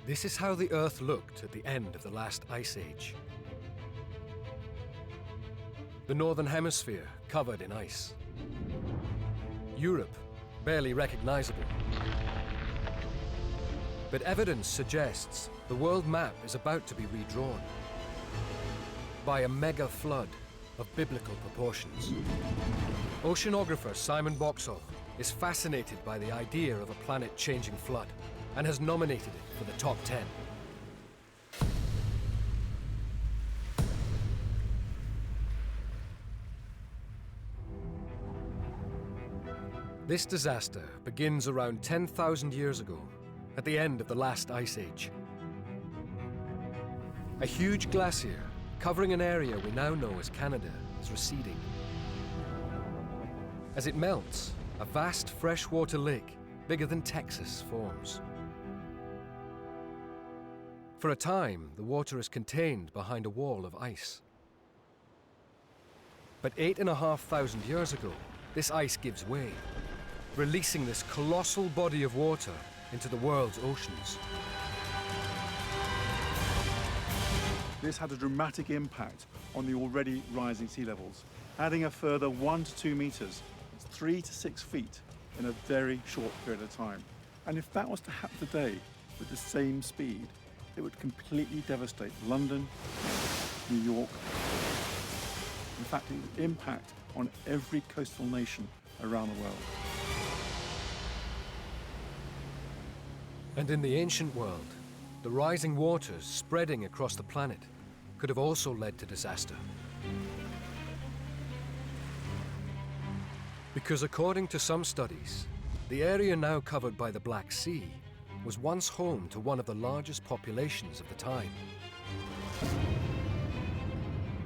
This is how the Earth looked at the end of the last ice age. The northern hemisphere covered in ice. Europe barely recognizable. But evidence suggests the world map is about to be redrawn by a mega flood of biblical proportions. Oceanographer Simon Boxall is fascinated by the idea of a planet-changing flood and has nominated it for the top 10. This disaster begins around 10,000 years ago, at the end of the last ice age. A huge glacier covering an area we now know as Canada is receding. As it melts, a vast freshwater lake bigger than Texas forms. For a time, the water is contained behind a wall of ice. But 8,500 years ago, this ice gives way, releasing this colossal body of water into the world's oceans. This had a dramatic impact on the already rising sea levels, adding a further 1 to 2 meters, 3 to 6 feet in a very short period of time. And if that was to happen today with the same speed, it would completely devastate London, New York. In fact, it would impact on every coastal nation around the world. And in the ancient world, the rising waters spreading across the planet could have also led to disaster. Because according to some studies, the area now covered by the Black Sea was once home to one of the largest populations of the time.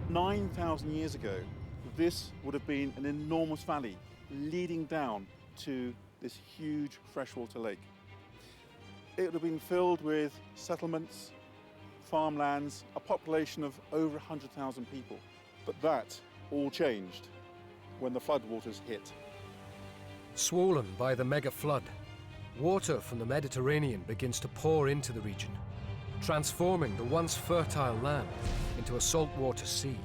9,000 years ago, this would have been an enormous valley leading down to this huge freshwater lake. It would have been filled with settlements, farmlands, a population of over 100,000 people. But that all changed when the floodwaters hit. Swollen by the mega flood, water from the Mediterranean begins to pour into the region, transforming the once fertile land into a saltwater sea.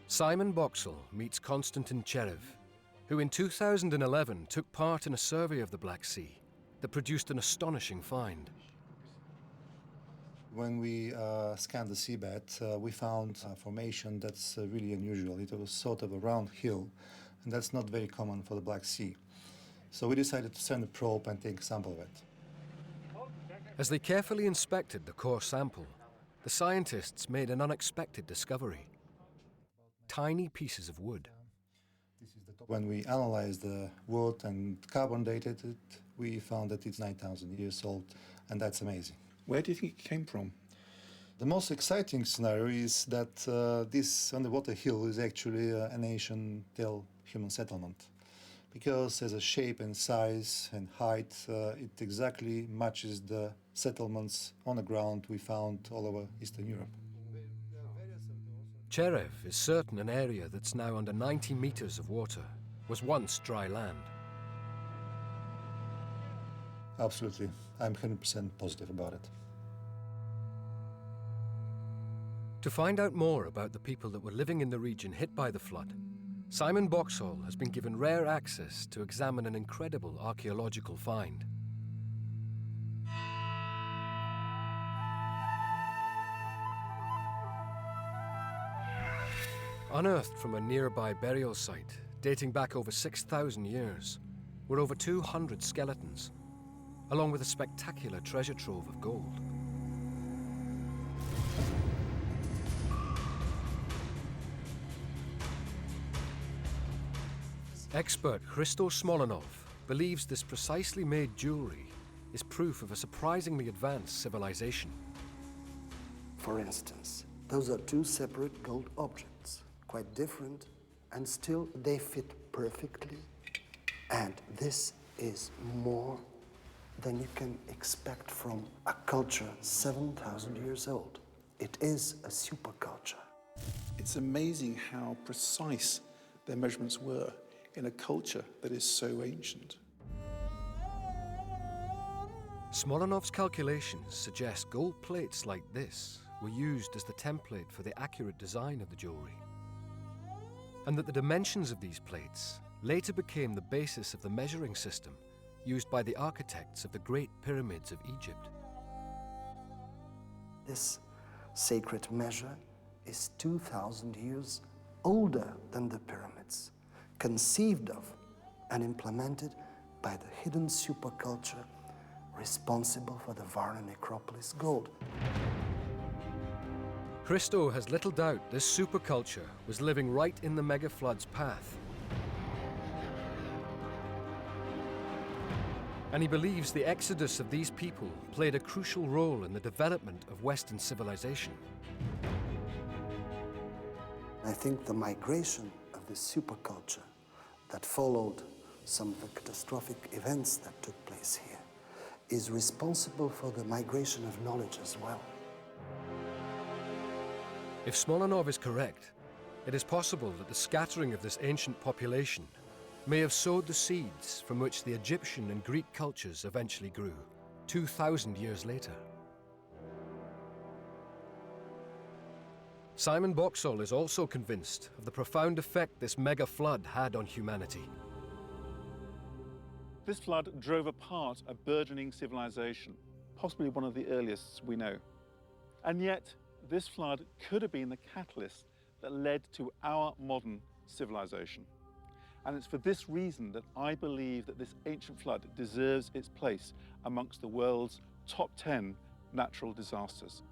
Simon Boxall meets Konstantin Cherev, who in 2011 took part in a survey of the Black Sea that produced an astonishing find. When we scanned the seabed, we found a formation that's really unusual. It was sort of a round hill, and that's not very common for the Black Sea. So we decided to send a probe and take a sample of it. As they carefully inspected the core sample, the scientists made an unexpected discovery. Tiny pieces of wood. When we analyzed the wood and carbon dated it, we found that it's 9,000 years old, and that's amazing. Where do you think it came from? The most exciting scenario is that this underwater hill is actually an ancient human settlement, because as a shape and size and height, it exactly matches the settlements on the ground we found all over Eastern Europe. Cherev is certain an area that's now under 90 meters of water was once dry land. Absolutely. I'm 100% positive about it. To find out more about the people that were living in the region hit by the flood, Simon Boxall has been given rare access to examine an incredible archaeological find. Unearthed from a nearby burial site dating back over 6,000 years were over 200 skeletons, along with a spectacular treasure trove of gold. Expert Hristo Smolenov believes this precisely made jewelry is proof of a surprisingly advanced civilization. For instance, those are two separate gold objects, quite different, and still they fit perfectly. And this is more than you can expect from a culture 7,000 years old. It is a superculture. It's amazing how precise their measurements were. in a culture that is so ancient. Smolanov's calculations suggest gold plates like this were used as the template for the accurate design of the jewellery, and that the dimensions of these plates later became the basis of the measuring system used by the architects of the Great Pyramids of Egypt. This sacred measure is 2,000 years older than the pyramids, conceived of and implemented by the hidden superculture responsible for the Varna necropolis gold. Christo has little doubt this superculture was living right in the megaflood's path. And he believes the exodus of these people played a crucial role in the development of Western civilization. I think the migration of this superculture that followed some of the catastrophic events that took place here is responsible for the migration of knowledge as well. If Smolanov is correct, it is possible that the scattering of this ancient population may have sowed the seeds from which the Egyptian and Greek cultures eventually grew 2,000 years later. Simon Boxall is also convinced of the profound effect this mega flood had on humanity. This flood drove apart a burgeoning civilization, possibly one of the earliest we know. And yet, this flood could have been the catalyst that led to our modern civilization. And it's for this reason that I believe that this ancient flood deserves its place amongst the world's top 10 natural disasters.